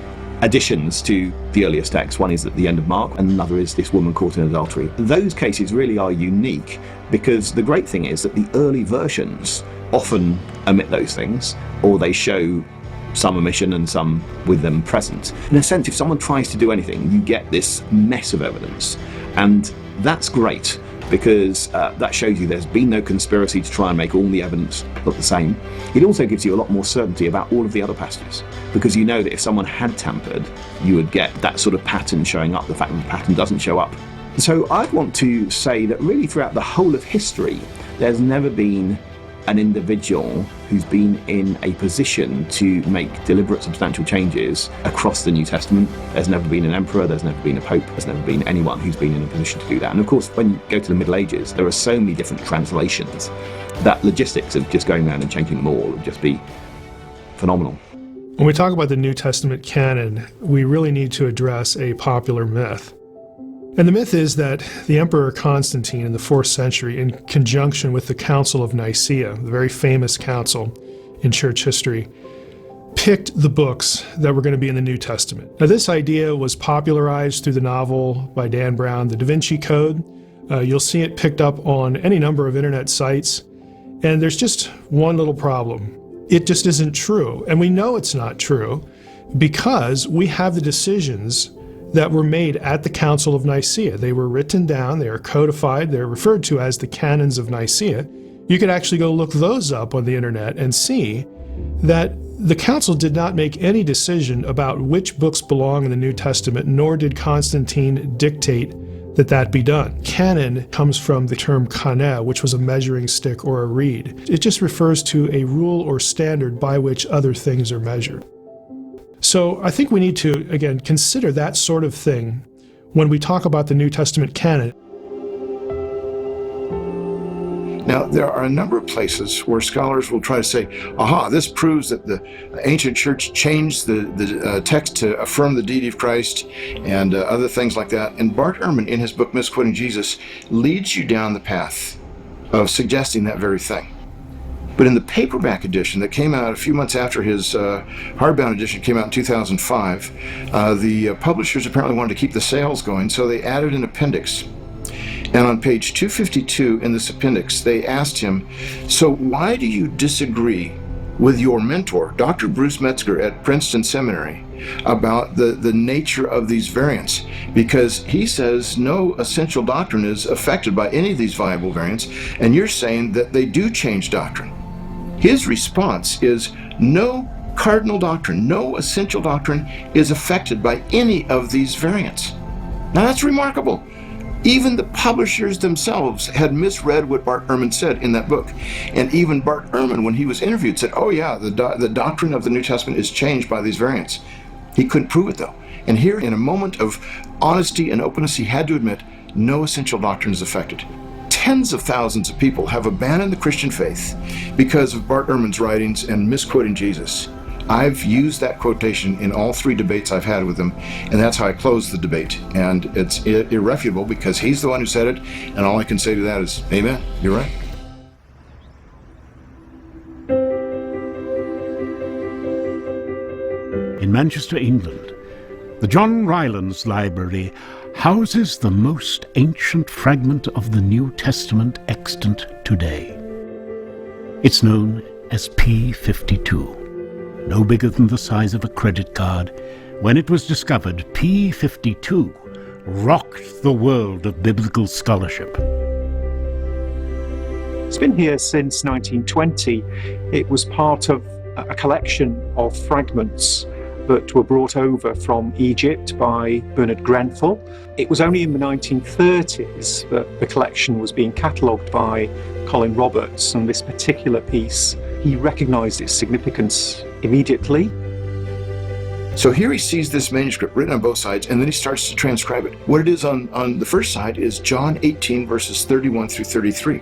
additions to the earliest text. One is at the end of Mark, and another is this woman caught in adultery. Those cases really are unique, because the great thing is that the early versions often omit those things, or they show some omission and some with them present. In a sense, if someone tries to do anything, you get this mess of evidence, and that's great, because that shows you there's been no conspiracy to try and make all the evidence look the same. It also gives you a lot more certainty about all of the other passages, because you know that if someone had tampered, you would get that sort of pattern showing up. The fact that the pattern doesn't show up. So I'd want to say that really throughout the whole of history, there's never been an individual who's been in a position to make deliberate substantial changes across the New Testament. There's never been an emperor, there's never been a pope, there's never been anyone who's been in a position to do that. And of course, when you go to the Middle Ages, there are so many different translations that logistics of just going around and changing them all would just be phenomenal. When we talk about the New Testament canon, we really need to address a popular myth. And the myth is that the Emperor Constantine in the 4th century, in conjunction with the Council of Nicaea, the very famous council in church history, picked the books that were going to be in the New Testament. Now, this idea was popularized through the novel by Dan Brown, The Da Vinci Code. You'll see it picked up on any number of internet sites. And there's just one little problem. It just isn't true. And we know it's not true because we have the decisions that were made at the Council of Nicaea. They were written down, they are codified, they're referred to as the Canons of Nicaea. You could actually go look those up on the internet and see that the Council did not make any decision about which books belong in the New Testament, nor did Constantine dictate that that be done. Canon comes from the term kaneh, which was a measuring stick or a reed. It just refers to a rule or standard by which other things are measured. So I think we need to, again, consider that sort of thing when we talk about the New Testament canon. Now, there are a number of places where scholars will try to say, aha, this proves that the ancient church changed the text to affirm the deity of Christ and other things like that. And Bart Ehrman, in his book Misquoting Jesus, leads you down the path of suggesting that very thing. But in the paperback edition that came out a few months after his hardbound edition came out in 2005, the publishers apparently wanted to keep the sales going, so they added an appendix. And on page 252 in this appendix, they asked him, so why do you disagree with your mentor, Dr. Bruce Metzger at Princeton Seminary, about the nature of these variants? Because he says no essential doctrine is affected by any of these viable variants, and you're saying that they do change doctrine. His response is no cardinal doctrine, no essential doctrine is affected by any of these variants. Now that's remarkable. Even the publishers themselves had misread what Bart Ehrman said in that book. And even Bart Ehrman, when he was interviewed, said, oh yeah, the doctrine of the New Testament is changed by these variants. He couldn't prove it though. And here, in a moment of honesty and openness, he had to admit no essential doctrine is affected. Tens of thousands of people have abandoned the Christian faith because of Bart Ehrman's writings and misquoting Jesus. I've used that quotation in all 3 debates I've had with him, and that's how I closed the debate. And it's irrefutable because he's the one who said it, and all I can say to that is, amen, you're right. In Manchester, England, the John Rylands Library houses the most ancient fragment of the New Testament extant today. It's known as P52. No bigger than the size of a credit card, when it was discovered, P52 rocked the world of biblical scholarship. It's been here since 1920. It was part of a collection of fragments that were brought over from Egypt by Bernard Grenfell. It was only in the 1930s that the collection was being catalogued by Colin Roberts, and this particular piece, he recognised its significance immediately. So here he sees this manuscript written on both sides, and then he starts to transcribe it. What it is on the first side is John 18, verses 31 through 33.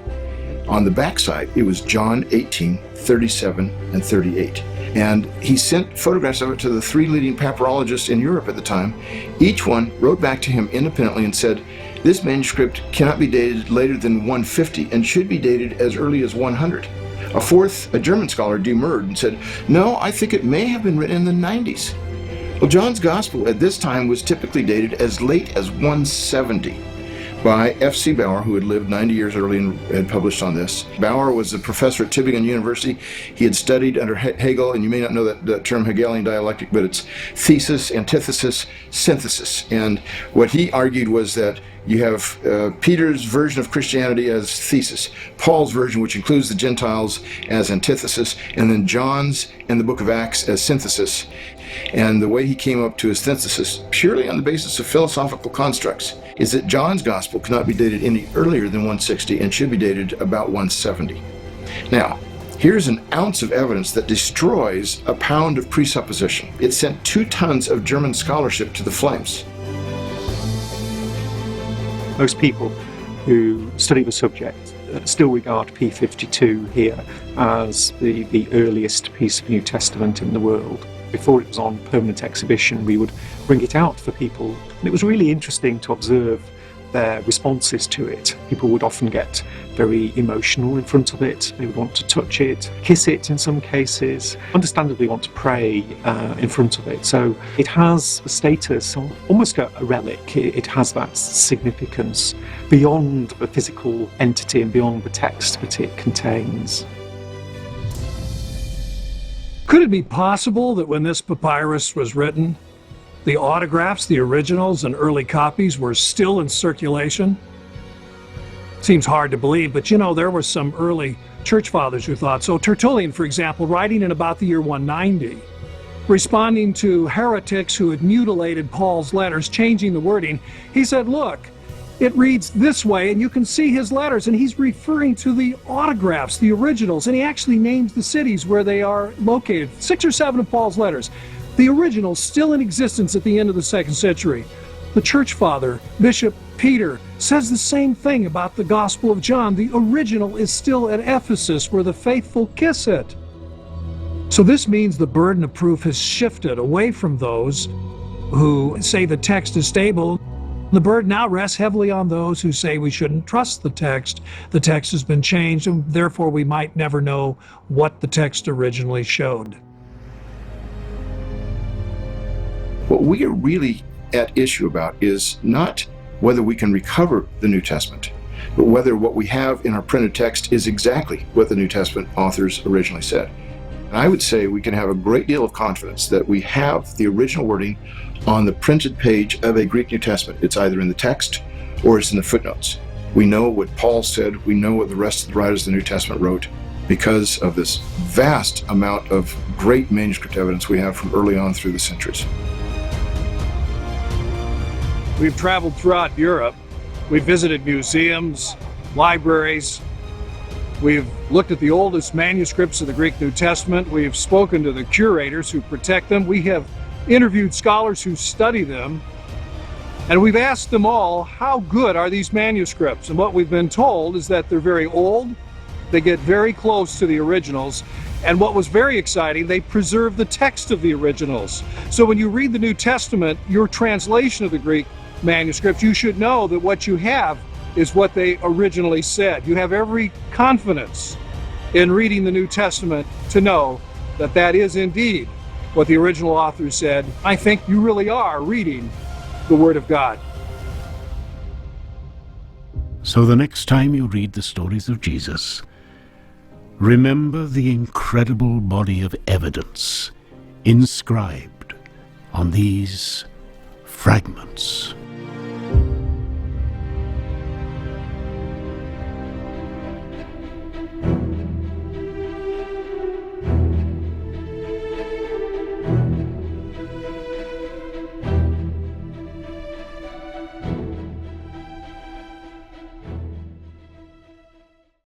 On the back side, it was John 18, 37 and 38. And he sent photographs of it to the 3 leading papyrologists in Europe at the time. Each one wrote back to him independently and said, this manuscript cannot be dated later than 150 and should be dated as early as 100. A fourth, a German scholar, demurred and said, no, I think it may have been written in the 90s. Well, John's Gospel at this time was typically dated as late as 170. By F.C. Bauer, who had lived 90 years early and had published on this. Bauer was a professor at Tübingen University. He had studied under Hegel, and you may not know that term Hegelian dialectic, but it's thesis, antithesis, synthesis. And what he argued was that you have Peter's version of Christianity as thesis, Paul's version, which includes the Gentiles, as antithesis, and then John's and the book of Acts as synthesis. And the way he came up to his synthesis, purely on the basis of philosophical constructs, is that John's Gospel cannot be dated any earlier than 160 and should be dated about 170. Now, here's an ounce of evidence that destroys a pound of presupposition. It sent 2 tons of German scholarship to the flames. Most people who study the subject still regard P52 here as the earliest piece of New Testament in the world. Before it was on permanent exhibition, we would bring it out for people. And it was really interesting to observe their responses to it. People would often get very emotional in front of it. They would want to touch it, kiss it in some cases, understandably want to pray in front of it. So it has a status of almost a relic. It has that significance beyond the physical entity and beyond the text that it contains. Could it be possible that when this papyrus was written, the autographs, the originals, and early copies were still in circulation? Seems hard to believe, but you know, there were some early church fathers who thought so. Tertullian, for example, writing in about the year 190, responding to heretics who had mutilated Paul's letters, changing the wording, he said, look, it reads this way, and you can see his letters, and he's referring to the autographs, the originals, and he actually names the cities where they are located. 6 or 7 of Paul's letters. The originals still in existence at the end of the 2nd century. The church father, Bishop Peter, says the same thing about the Gospel of John. The original is still at Ephesus where the faithful kiss it. So this means the burden of proof has shifted away from those who say the text is stable. The burden now rests heavily on those who say we shouldn't trust the text. The text has been changed, and therefore we might never know what the text originally showed. What we are really at issue about is not whether we can recover the New Testament, but whether what we have in our printed text is exactly what the New Testament authors originally said. And I would say we can have a great deal of confidence that we have the original wording on the printed page of a Greek New Testament. It's either in the text or it's in the footnotes. We know what Paul said, we know what the rest of the writers of the New Testament wrote because of this vast amount of great manuscript evidence we have from early on through the centuries. We've traveled throughout Europe. We've visited museums, libraries. We've looked at the oldest manuscripts of the Greek New Testament. We've spoken to the curators who protect them. We have interviewed scholars who study them, and we've asked them all, how good are these manuscripts? And what we've been told is that they're very old, they get very close to the originals, and what was very exciting, they preserve the text of the originals. So when you read the New Testament, your translation of the Greek manuscripts, you should know that what you have is what they originally said. You have every confidence in reading the New Testament to know that that is indeed what the original author said. I think you really are reading the Word of God. So the next time you read the stories of Jesus, remember the incredible body of evidence inscribed on these fragments.